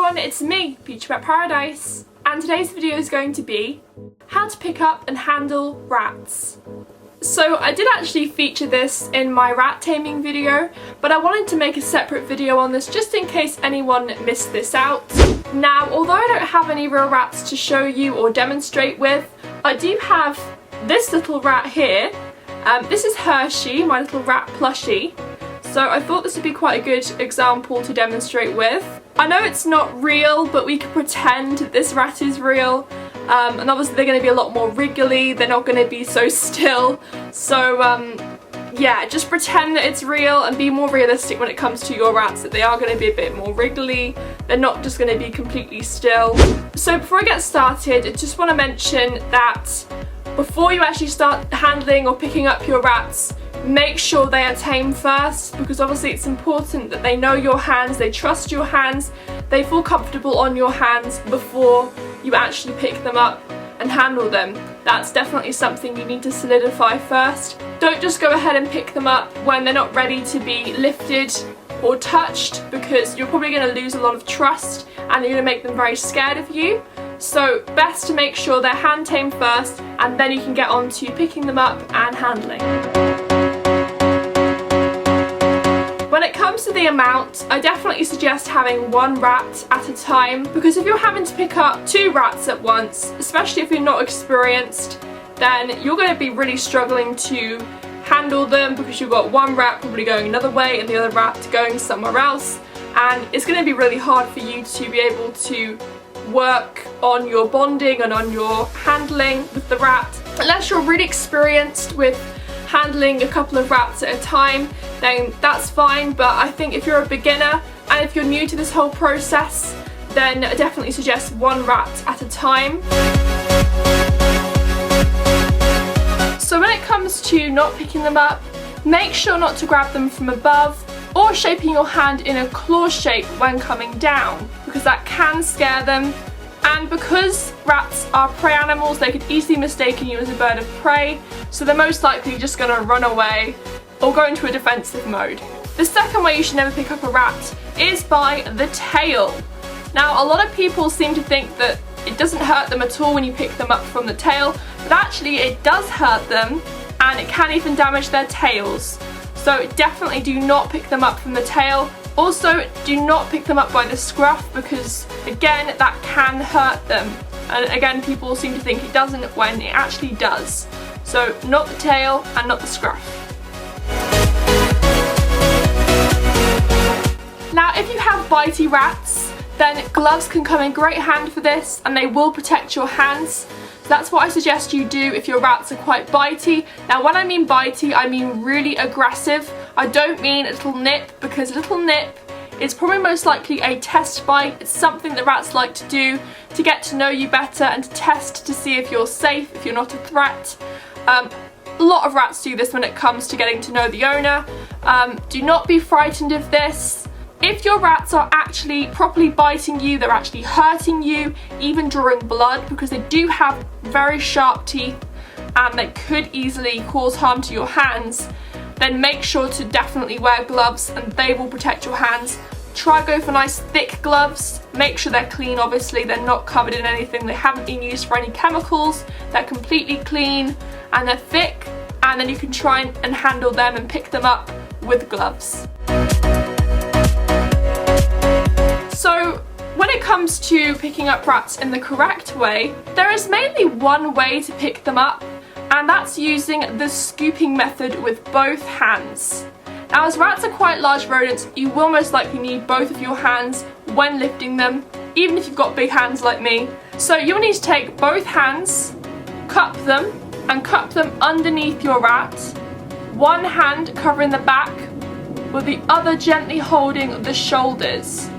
everyone, it's me, Future Pet Paradise, and today's video is going to be how to pick up and handle rats. So I did actually feature this in my rat taming video, but I wanted to make a separate video on this just in case anyone missed this out. Now, although I don't have any real rats to show you or demonstrate with, I do have this little rat here. This is Hershey, my little rat plushie. So I thought this would be quite a good example to demonstrate with. I know it's not real, but we can pretend this rat is real. And obviously they're going to be a lot more wriggly, they're not going to be so still. So yeah, just pretend that it's real and be more realistic when it comes to your rats, that they are going to be a bit more wriggly. They're not just going to be completely still. So before I get started, I just want to mention that before you actually start handling or picking up your rats, make sure they are tame first, because obviously it's important that they know your hands, they trust your hands, they feel comfortable on your hands before you actually pick them up and handle them. That's definitely something you need to solidify first. Don't just go ahead and pick them up when they're not ready to be lifted or touched, because you're probably going to lose a lot of trust and you're going to make them very scared of you. So best to make sure they're hand tamed first, and then you can get on to picking them up and handling. When it comes to the amount, I definitely suggest having one rat at a time, because if you're having to pick up 2 rats at once, especially if you're not experienced, then you're going to be really struggling to handle them, because you've got one rat probably going another way and the other rat going somewhere else, and it's going to be really hard for you to be able to work on your bonding and on your handling with the rat. Unless you're really experienced with handling a couple of rats at a time, then that's fine, but I think if you're a beginner and if you're new to this whole process, then I definitely suggest one rat at a time. So when it comes to not picking them up, make sure not to grab them from above or shaping your hand in a claw shape when coming down, because that can scare them. And because rats are prey animals, they could easily mistake you as a bird of prey, so they're most likely just going to run away or go into a defensive mode. The second way you should never pick up a rat is by the tail. Now, a lot of people seem to think that it doesn't hurt them at all when you pick them up from the tail, but actually it does hurt them, and it can even damage their tails. So definitely do not pick them up from the tail. Also, do not pick them up by the scruff, because again, that can hurt them. And again, people seem to think it doesn't when it actually does. So not the tail and not the scruff. Now, if you have bitey rats, then gloves can come in great hand for this, and they will protect your hands. That's what I suggest you do if your rats are quite bitey. Now, when I mean bitey, I mean really aggressive. I don't mean a little nip, because a little nip is probably most likely a test bite. It's something that rats like to do to get to know you better and to test to see if you're safe, if you're not a threat. A lot of rats do this when it comes to getting to know the owner. Do not be frightened of this. If your rats are actually properly biting you, they're actually hurting you, even drawing blood, because they do have very sharp teeth and they could easily cause harm to your hands, then make sure to definitely wear gloves, and they will protect your hands. Try go for nice thick gloves. Make sure they're clean, obviously. They're not covered in anything. They haven't been used for any chemicals. They're completely clean and they're thick, and then you can try and handle them and pick them up with gloves. So when it comes to picking up rats in the correct way, there is mainly one way to pick them up, and that's using the scooping method with both hands. Now, as rats are quite large rodents, you will most likely need both of your hands when lifting them, even if you've got big hands like me. So you'll need to take both hands, cup them, and cup them underneath your rat, one hand covering the back with the other gently holding the shoulders.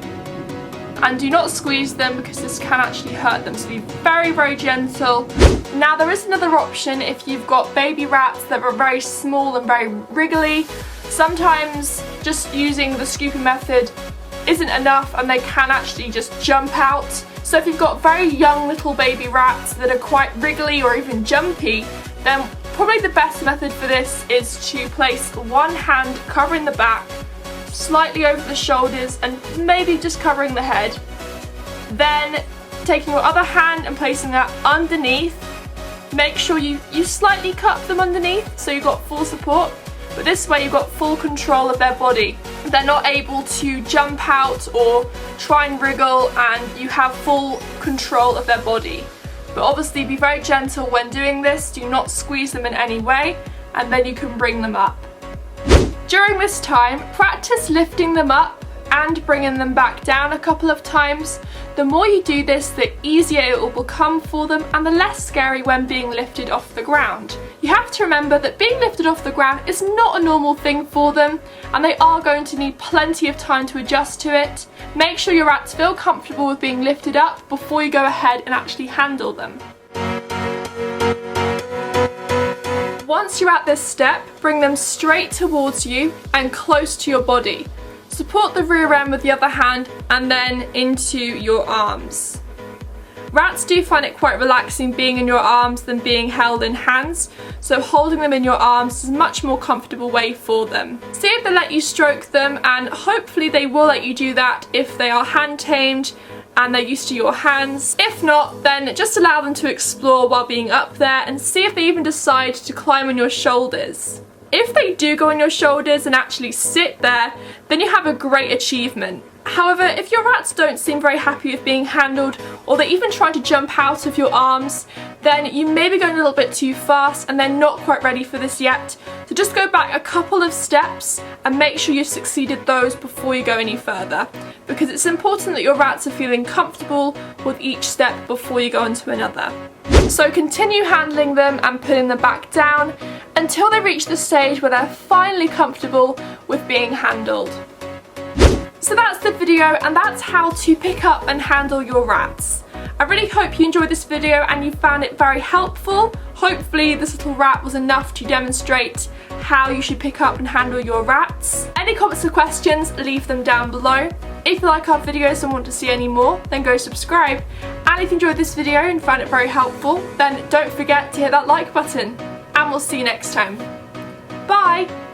And do not squeeze them, because this can actually hurt them, so be very, very gentle. Now, there is another option if you've got baby rats that are very small and very wriggly. Sometimes just using the scooping method isn't enough and they can actually just jump out. So if you've got very young little baby rats that are quite wriggly or even jumpy, then probably the best method for this is to place one hand covering the back, slightly over the shoulders, and maybe just covering the head, Then taking your other hand and placing that underneath. Make sure you slightly cup them underneath so you've got full support, but this way you've got full control of their body. They're not able to jump out or try and wriggle, and you have full control of their body. But obviously be very gentle when doing this, do not squeeze them in any way, and then you can bring them up. During this time, practice lifting them up and bringing them back down a couple of times. The more you do this, the easier it will become for them and the less scary when being lifted off the ground. You have to remember that being lifted off the ground is not a normal thing for them, and they are going to need plenty of time to adjust to it. Make sure your rats feel comfortable with being lifted up before you go ahead and actually handle them. Once you're at this step, bring them straight towards you and close to your body. Support the rear end with the other hand and then into your arms. Rats do find it quite relaxing being in your arms than being held in hands, so holding them in your arms is a much more comfortable way for them. See if they let you stroke them, and hopefully they will let you do that if they are hand tamed and they're used to your hands. If not, then just allow them to explore while being up there and see if they even decide to climb on your shoulders. If they do go on your shoulders and actually sit there, then you have a great achievement. However, if your rats don't seem very happy with being handled, or they even try to jump out of your arms, then you may be going a little bit too fast and they're not quite ready for this yet. So just go back a couple of steps and make sure you've succeeded those before you go any further, because it's important that your rats are feeling comfortable with each step before you go into another. So continue handling them and putting them back down until they reach the stage where they're finally comfortable with being handled. So that's the video, and that's how to pick up and handle your rats. I really hope you enjoyed this video and you found it very helpful. Hopefully this little rat was enough to demonstrate how you should pick up and handle your rats. Any comments or questions, leave them down below. If you like our videos and want to see any more, then go subscribe. And if you enjoyed this video and found it very helpful, then don't forget to hit that like button. And we'll see you next time. Bye!